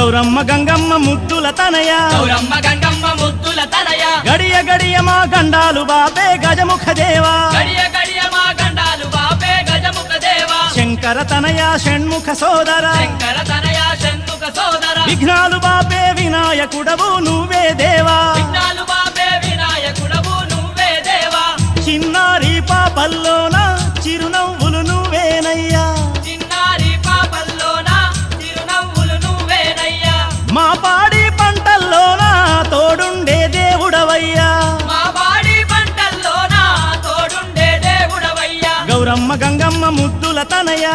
గౌరమ్మ గంగమ్మ ముద్దుల తనయ గౌరమ్మ గంగమ్మ ముద్దుల తనయ గడియ గడియ మా గండాలు బాపే గజముఖ దేవా గడియ గడియ మా గండాలు బాపే గజముఖ దేవా శంకర తనయ షణ్ముఖ సోదర శంకర తనయ షణ్ముఖ సోదర విఘ్నాలు బాపే వినాయకుడవు నువ్వే దేవా విఘ్నాలు బాపే వినాయకుడవు నువ్వే దేవా చిన్నారి పాపల్లోన చిరునవ్వులు నువ్వేనయ్యా చిన్నారి పాపల్లోన చిరునవ్వులు నువ్వేనయ్యా మా పాడి పంటల్లోన తోడుండే దేవుడవయ్యా మా బాడి పంటల్లోన తోడుండే దేవుడవయ్యా గౌరమ్మ గంగమ్మ ముద్దుల తనయ